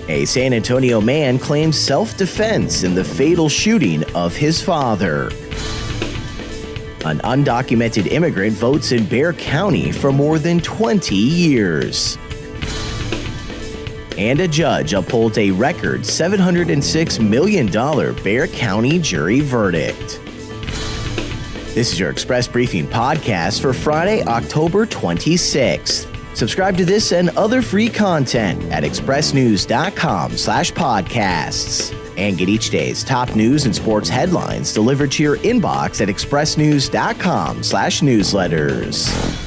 A San Antonio man claims self-defense in the fatal shooting of his father. An undocumented immigrant votes in Bexar County for more than 20 years. And a judge upholds a record $706 million Bexar County jury verdict. This is your Express Briefing podcast for Friday, October 26th. Subscribe to this and other free content at expressnews.com/podcasts. And get each day's top news and sports headlines delivered to your inbox at expressnews.com/newsletters.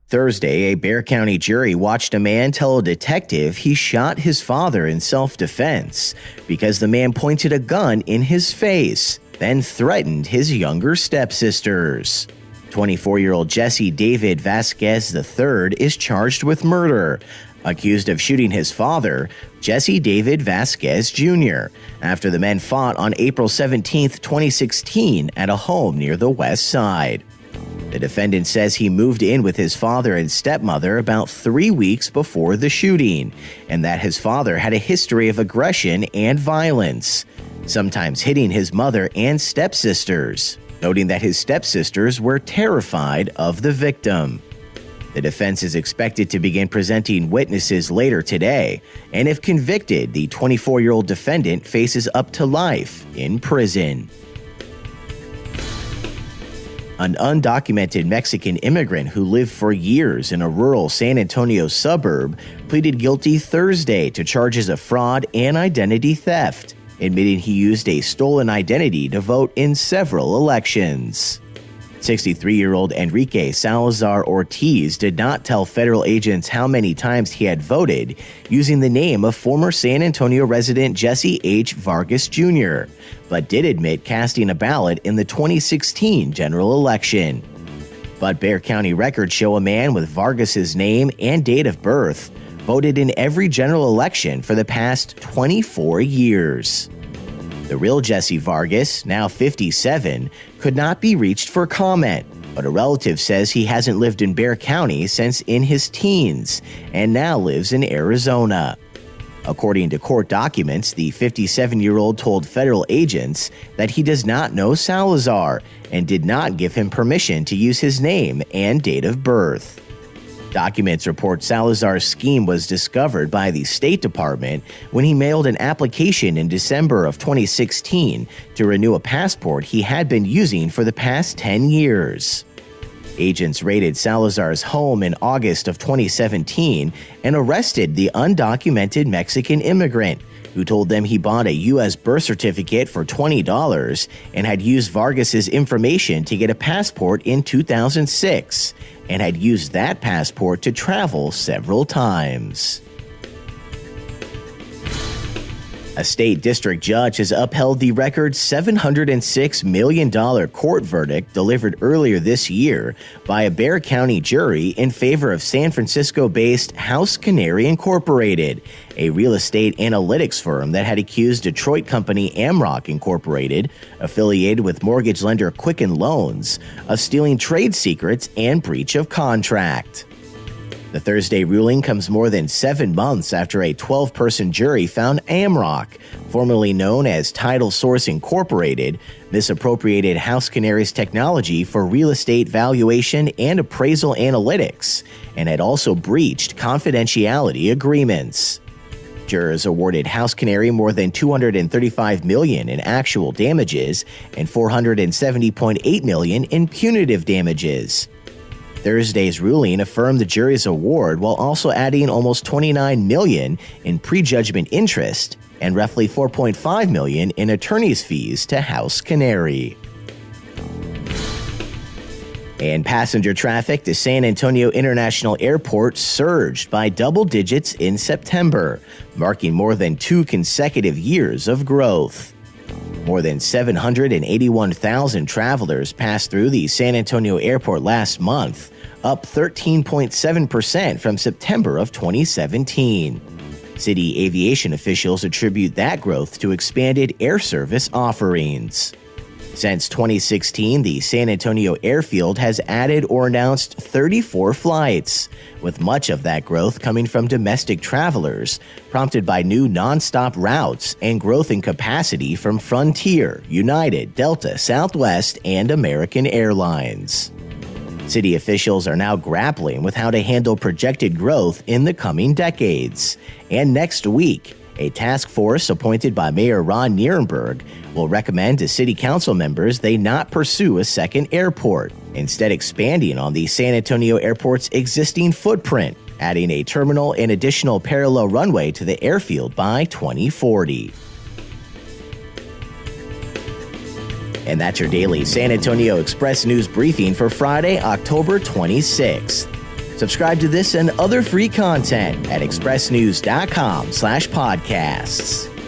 Thursday, a Bexar County jury watched a man tell a detective he shot his father in self-defense because the man pointed a gun in his face, then threatened his younger stepsisters. 24-year-old Jesse David Vasquez III is charged with murder, accused of shooting his father, Jesse David Vasquez Jr., after the men fought on April 17, 2016 at a home near the West Side. The defendant says he moved in with his father and stepmother about 3 weeks before the shooting, and that his father had a history of aggression and violence, sometimes hitting his mother and stepsisters, noting that his stepsisters were terrified of the victim. The defense is expected to begin presenting witnesses later today, and if convicted, the 24-year-old defendant faces up to life in prison. An undocumented Mexican immigrant who lived for years in a rural San Antonio suburb pleaded guilty Thursday to charges of fraud and identity theft, admitting he used a stolen identity to vote in several elections. 63-year-old Enrique Salazar Ortiz did not tell federal agents how many times he had voted, using the name of former San Antonio resident Jesse H. Vargas Jr., but did admit casting a ballot in the 2016 general election. But Bexar County records show a man with Vargas's name and date of birth voted in every general election for the past 24 years. The real Jesse Vargas, now 57, could not be reached for comment, but a relative says he hasn't lived in Bexar County since in his teens and now lives in Arizona. According to court documents, the 57-year-old told federal agents that he does not know Salazar and did not give him permission to use his name and date of birth. Documents report Salazar's scheme was discovered by the State Department when he mailed an application in December of 2016 to renew a passport he had been using for the past 10 years. Agents raided Salazar's home in August of 2017 and arrested the undocumented Mexican immigrant, who told them he bought a U.S. birth certificate for $20 and had used Vargas's information to get a passport in 2006, and had used that passport to travel several times. A state district judge has upheld the record $706 million court verdict delivered earlier this year by a Bexar County jury in favor of San Francisco-based House Canary Incorporated, a real estate analytics firm that had accused Detroit company Amrock Incorporated, affiliated with mortgage lender Quicken Loans, of stealing trade secrets and breach of contract. The Thursday ruling comes more than 7 months after a 12-person jury found Amrock, formerly known as Title Source Incorporated, misappropriated House Canary's technology for real estate valuation and appraisal analytics, and had also breached confidentiality agreements. Jurors awarded House Canary more than $235 million in actual damages and $470.8 million in punitive damages. Thursday's ruling affirmed the jury's award while also adding almost $29 million in prejudgment interest and roughly $4.5 million in attorney's fees to House Canary. And passenger traffic to San Antonio International Airport surged by double digits in September, marking more than 2 consecutive years of growth. More than 781,000 travelers passed through the San Antonio airport last month, up 13.7% from September of 2017. City aviation officials attribute that growth to expanded air service offerings. Since 2016, the San Antonio Airfield has added or announced 34 flights, with much of that growth coming from domestic travelers, prompted by new nonstop routes and growth in capacity from Frontier, United, Delta, Southwest, and American Airlines. City officials are now grappling with how to handle projected growth in the coming decades. And next week, a task force appointed by Mayor Ron Nierenberg will recommend to city council members they not pursue a second airport, instead expanding on the San Antonio Airport's existing footprint, adding a terminal and additional parallel runway to the airfield by 2040. And that's your daily San Antonio Express News briefing for Friday, October 26th. Subscribe to this and other free content at expressnews.com/podcasts.